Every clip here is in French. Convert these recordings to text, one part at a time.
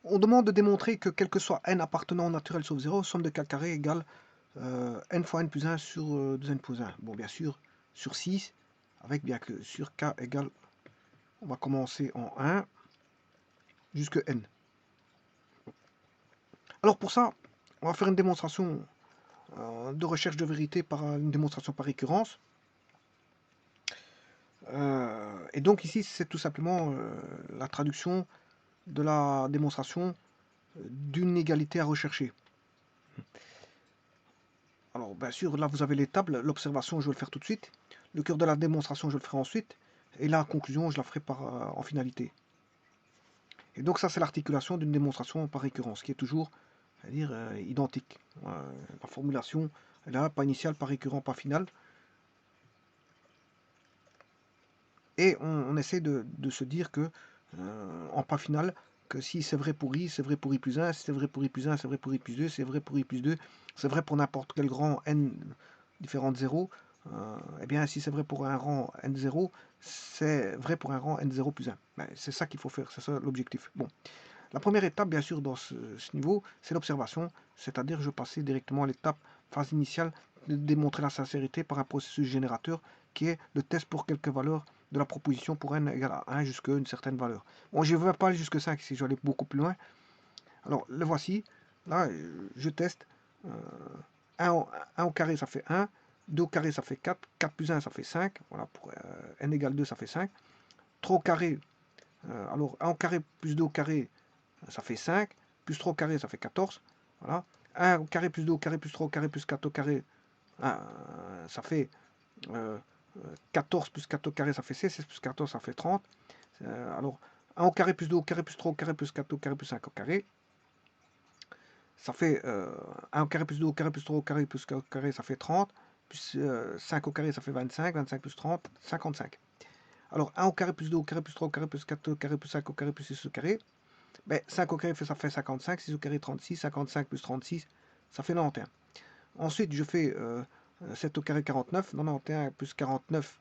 On demande de démontrer que quel que soit n appartenant au naturel sauf 0, somme de k carré égale n fois n plus 1 sur 2n plus 1. Bon, bien sûr, sur 6, avec bien que sur k égale, on va commencer en 1 jusque n. Alors pour ça, on va faire une démonstration de recherche de vérité par une démonstration par récurrence. Et donc ici, c'est tout simplement la traduction de la démonstration d'une égalité à rechercher. Alors bien sûr, là vous avez les tables, l'observation je vais le faire tout de suite, le cœur de la démonstration je le ferai ensuite, et la conclusion je la ferai en finalité. Et donc ça c'est l'articulation d'une démonstration par récurrence, qui est toujours, c'est-à-dire identique. La formulation est là, pas initial, pas récurrent, pas final. Et on essaie de se dire que, en pas final, que si c'est vrai pour i, c'est vrai pour i plus 1, si c'est vrai pour i plus 1, c'est vrai pour i plus 2, c'est vrai pour i plus 2, c'est vrai pour n'importe quel grand n différent de 0, et bien si c'est vrai pour un rang n0, c'est vrai pour un rang n0 plus 1. Ben, c'est ça qu'il faut faire, c'est ça l'objectif. Bon, la première étape, bien sûr, dans ce niveau, c'est l'observation, c'est-à-dire je passais directement à l'étape phase initiale de démontrer la sincérité par un processus générateur qui est le test pour quelques valeurs de la proposition pour n égale à 1 jusqu'à une certaine valeur. Bon, je ne vais pas aller jusque 5 ici, je vais aller beaucoup plus loin. Alors, le voici. Là, je teste. 1 au carré, ça fait 1. 2 au carré, ça fait 4. 4 plus 1, ça fait 5. Voilà, pour n égale 2, ça fait 5. 3 au carré, alors 1 au carré plus 2 au carré, ça fait 5. Plus 3 au carré, ça fait 14. Voilà. 1 au carré plus 2 au carré plus 3 au carré plus 4 au carré, ça fait 14 plus 4 au carré, ça fait 16. 16 plus 14, ça fait 30. Alors, 1 au carré plus 2 au carré plus 3 au carré plus 4 au carré plus 5 au carré. Ça fait 1 au carré plus 2 au carré plus 3 au carré plus 4 au carré, ça fait 30. Plus 5 au carré, ça fait 25. 25 plus 30, 55. Alors, 1 au carré plus 2 au carré plus 3 au carré plus 4 au carré plus 5 au carré plus 6 au carré. Ben, 5 au carré, ça fait 55. 6 au carré, 36. 55 plus 36, ça fait 91. Ensuite, je fais 7 au carré, 49. 91 plus 49,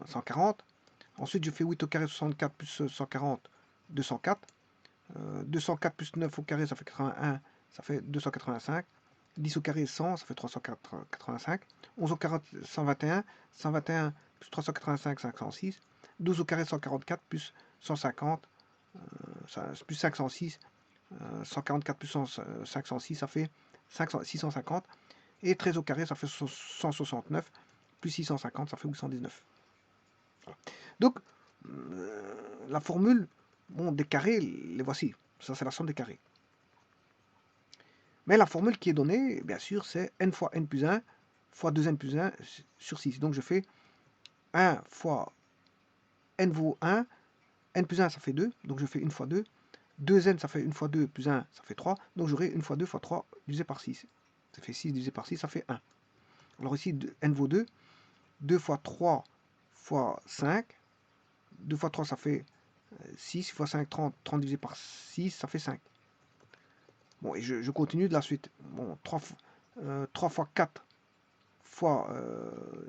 140. Ensuite, je fais 8 au carré, 64 plus 140, 204. 204 plus 9 au carré, ça fait 81, ça fait 285. 10 au carré, 100, ça fait 385. 11 au carré, 121. 121 plus 385, 506. 12 au carré, 144 plus 150, plus 506. 144 plus 506, ça fait 650. Et 13 au carré, ça fait 169. Plus 650, ça fait 819. Voilà. Donc, la formule, bon, des carrés, les voici. Ça, c'est la somme des carrés. Mais la formule qui est donnée, bien sûr, c'est n fois n plus 1 fois 2n plus 1 sur 6. Donc, je fais 1 fois n vaut 1. n plus 1, ça fait 2. Donc, je fais 1 fois 2. 2n, ça fait 1 fois 2 plus 1, ça fait 3. Donc, j'aurai 1 fois 2 fois 3 divisé par 6. Ça fait 6 divisé par 6, ça fait 1. Alors ici, n vaut 2. 2 fois 3 fois 5. 2 fois 3, ça fait 6 fois 5, 30. 30 divisé par 6, ça fait 5. Bon, et je continue de la suite. Bon, 3 fois 4 fois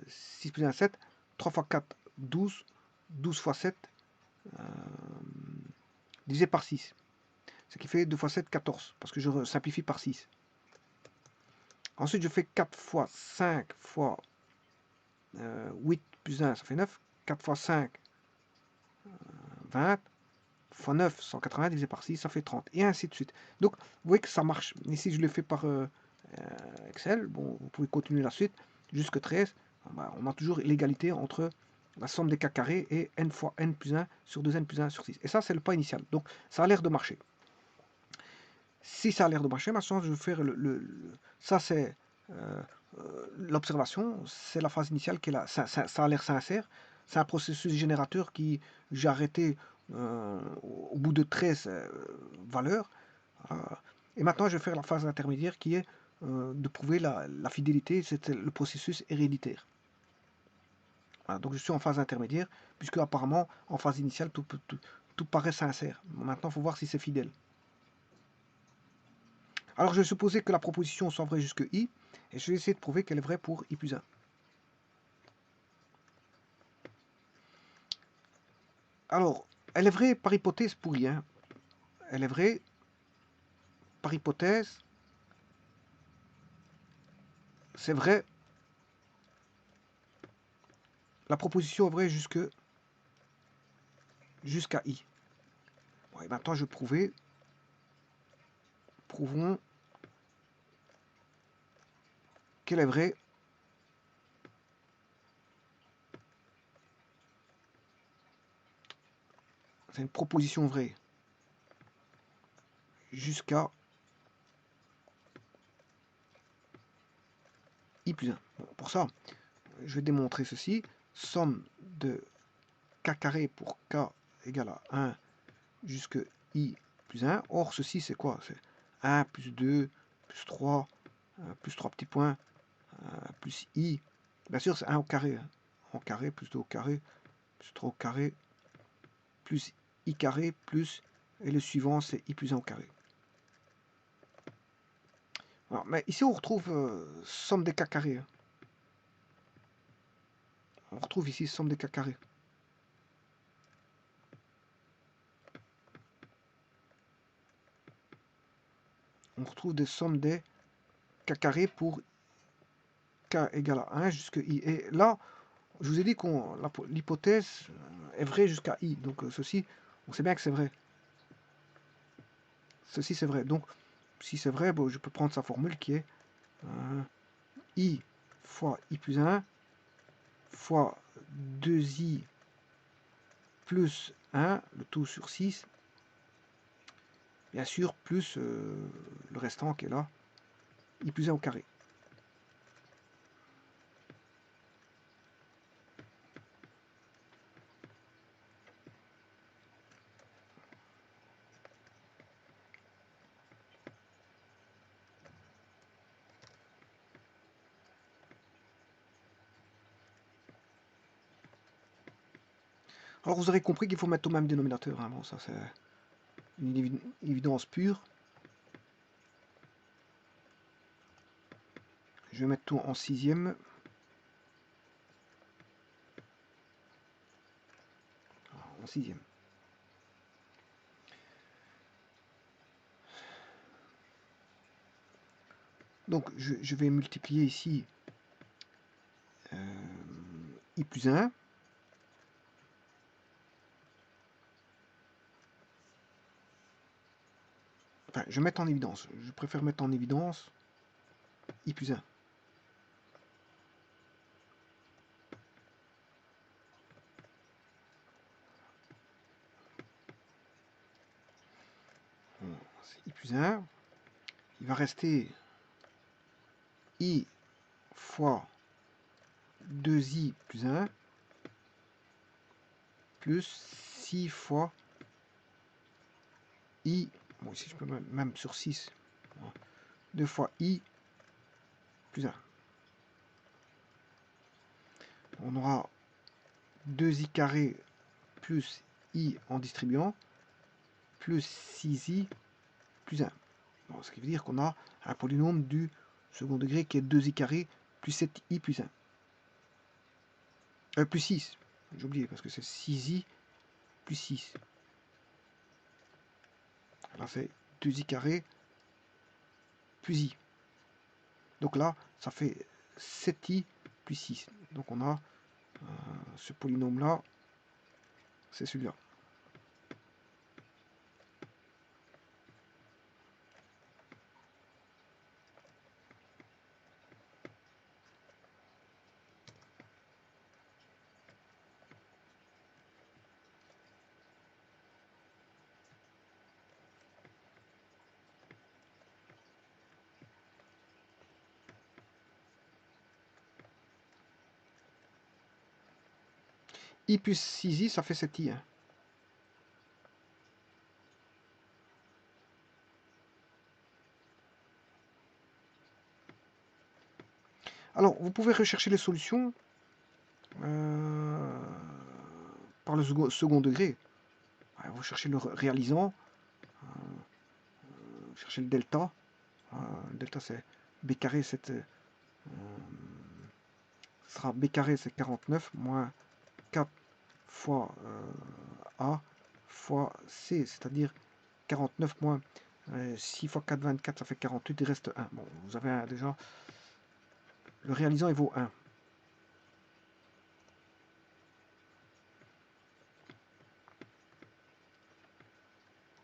6 plus 1, 7. 3 fois 4, 12. 12 fois 7, divisé par 6. Ce qui fait 2 fois 7, 14. Parce que je simplifie par 6. Ensuite, je fais 4 fois 5 fois 8 plus 1, ça fait 9. 4 fois 5, 20. Fois 9, 180 divisé par 6, ça fait 30. Et ainsi de suite. Donc, vous voyez que ça marche. Ici, je le fais par Excel. Bon, vous pouvez continuer la suite. Jusque 13. Ben, on a toujours l'égalité entre la somme des k carrés et n fois n plus 1 sur 2n plus 1 sur 6. Et ça, c'est le pas initial. Donc, ça a l'air de marcher. Si ça a l'air de marcher, maintenant, je vais faire ça, c'est l'observation. C'est la phase initiale qui est là. Ça a l'air sincère. C'est un processus générateur qui j'ai arrêté au bout de 13 valeurs. Et maintenant, je vais faire la phase intermédiaire qui est de prouver la fidélité. C'est le processus héréditaire. Voilà, donc je suis en phase intermédiaire, puisque apparemment, en phase initiale, tout paraît sincère. Maintenant, il faut voir si c'est fidèle. Alors, je vais supposer que la proposition soit vraie jusque i, et je vais essayer de prouver qu'elle est vraie pour i plus 1. Alors, elle est vraie par hypothèse pour i. elle est vraie. Par hypothèse, c'est vrai. La proposition est vraie jusqu'à I. Bon, et maintenant, je vais prouver. Prouvons qu'elle est vraie. C'est une proposition vraie jusqu'à I plus 1. Bon, pour ça, je vais démontrer ceci. Somme de k carré pour k égale à 1 jusqu'à I plus 1. Or, ceci, c'est quoi? C'est 1 plus 2 plus 3 plus 3 petits points plus I. Bien sûr, c'est 1 au carré. En carré plus 2 au carré plus 3 au carré plus I carré plus, et le suivant, c'est I plus 1 au carré. Alors, mais ici, on retrouve somme des k carrés. Hein. On retrouve ici somme des k carrés. On retrouve des sommes des k carrés pour k égale à 1 jusqu'à I. Et là, je vous ai dit que l'hypothèse est vraie jusqu'à I. Donc ceci, on sait bien que c'est vrai. Ceci, c'est vrai. Donc, si c'est vrai, bon, je peux prendre sa formule qui est I fois I plus 1 fois 2I plus 1, le tout sur 6, bien sûr, plus le restant qui est là, I plus 1 au carré. Alors vous aurez compris qu'il faut mettre au même dénominateur. Hein. Bon, ça c'est une évidence pure. Je vais mettre tout en sixième. En sixième. Donc je vais multiplier ici I plus 1. Enfin, je vais mettre en évidence. Je préfère mettre en évidence I plus 1. C'est I plus 1. Il va rester I fois 2I plus 1 plus 6 fois I. Bon, ici je peux même sur 6. 2 fois I plus 1. On aura 2I carré plus I en distribuant plus 6I plus 1. Bon, ce qui veut dire qu'on a un polynôme du second degré qui est 2I carré plus 7I plus 1. Plus 6. J'ai oublié parce que c'est 6I plus 6. Là, c'est 2I carré plus I. Donc là, ça fait 7I plus 6. Donc on a ce polynôme-là, c'est celui-là. I plus 6I, ça fait 7I. Hein. Alors, vous pouvez rechercher les solutions par le second degré. Vous cherchez le réalisant, vous cherchez le delta. Le delta, c'est b carré, sera b carré, c'est 49, moins 4 fois A fois C, c'est-à-dire 49 moins 6 fois 4, 24, ça fait 48, il reste 1. Bon, vous avez déjà... Le réalisant, il vaut 1.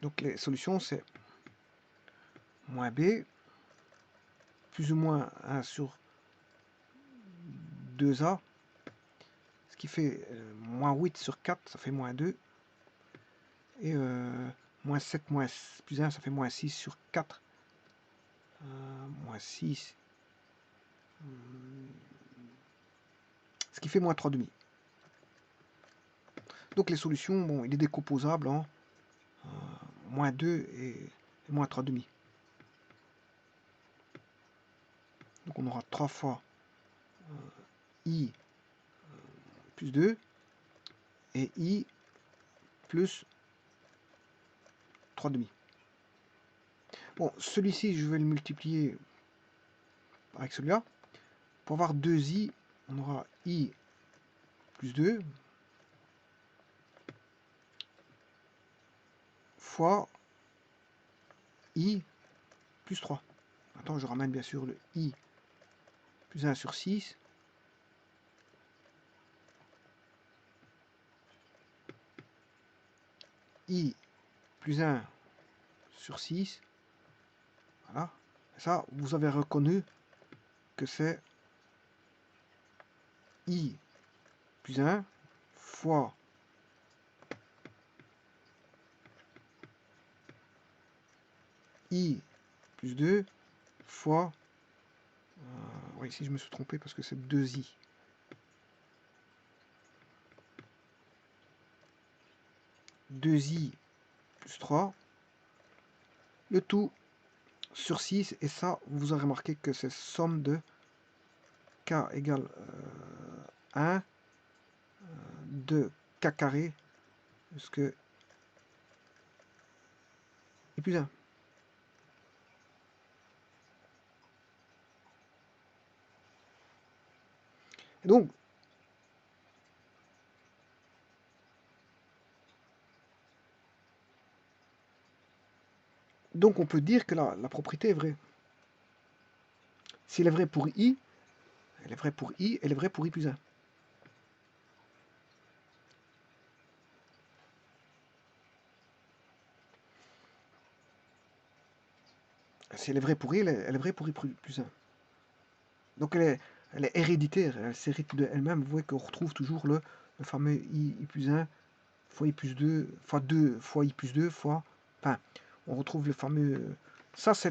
Donc les solutions, c'est moins b, plus ou moins 1 sur 2a, ce qui fait moins 8 sur 4, ça fait moins 2. Et moins 7 moins plus 1, ça fait moins 6 sur 4. Moins 6. Ce qui fait moins 3 demi. Donc les solutions, bon, il est décomposable en moins 2 et moins 3 demi. Donc on aura 3 fois i plus 2 et i plus 3 demi. Bon, celui-ci, je vais le multiplier avec celui-là. Pour avoir 2i, on aura i plus 2 fois i plus 3. Attends, je ramène bien sûr le i plus 1 sur 6. I plus 1 sur 6. Voilà. Et ça, vous avez reconnu que c'est i plus 1 fois i plus 2 fois... oui, ici je me suis trompé parce que c'est 2i. 2i plus 3. Le tout sur 6. Et ça, vous aurez remarqué que c'est somme de k égale 1 de k carré. Parce que i plus 1. Et donc on peut dire que la propriété est vraie. Si elle est vraie pour i, elle est vraie pour i, elle est vraie pour i plus 1. Si elle est vraie pour i, elle est vraie pour i plus 1. Donc elle est héréditaire, elle s'hérite de elle-même. Vous voyez qu'on retrouve toujours le fameux i plus 1 fois i plus 2 fois 2 fois i plus 2 fois... Enfin, on retrouve le fameux... Ça, c'est...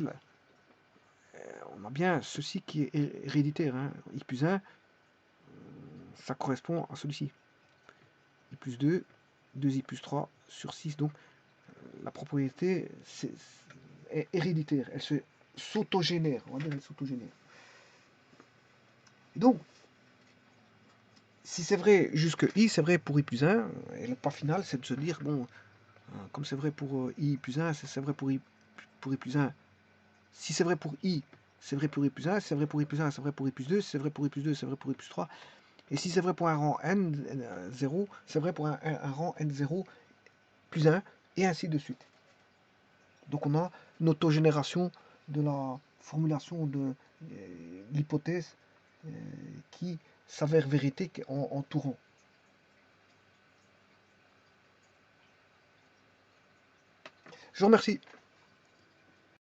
On a bien ceci qui est héréditaire. Hein. I plus 1, ça correspond à celui-ci. I plus 2, 2i plus 3 sur 6. Donc, la propriété est héréditaire. Elle s'autogénère. On va dire elle s'autogénère. Et donc, si c'est vrai jusque i, c'est vrai pour i plus 1. Et le pas final, c'est de se dire, bon, comme c'est vrai pour i plus 1, c'est vrai pour i plus 1. Si c'est vrai pour i, c'est vrai pour i plus 1. Si c'est vrai pour i plus 1, c'est vrai pour i plus 2. Si c'est vrai pour i plus 2, c'est vrai pour i plus 3. Et si c'est vrai pour un rang n0, c'est vrai pour un rang n0 plus 1, et ainsi de suite. Donc on a une autogénération de la formulation de l'hypothèse qui s'avère vérité en tout rang. Je vous remercie.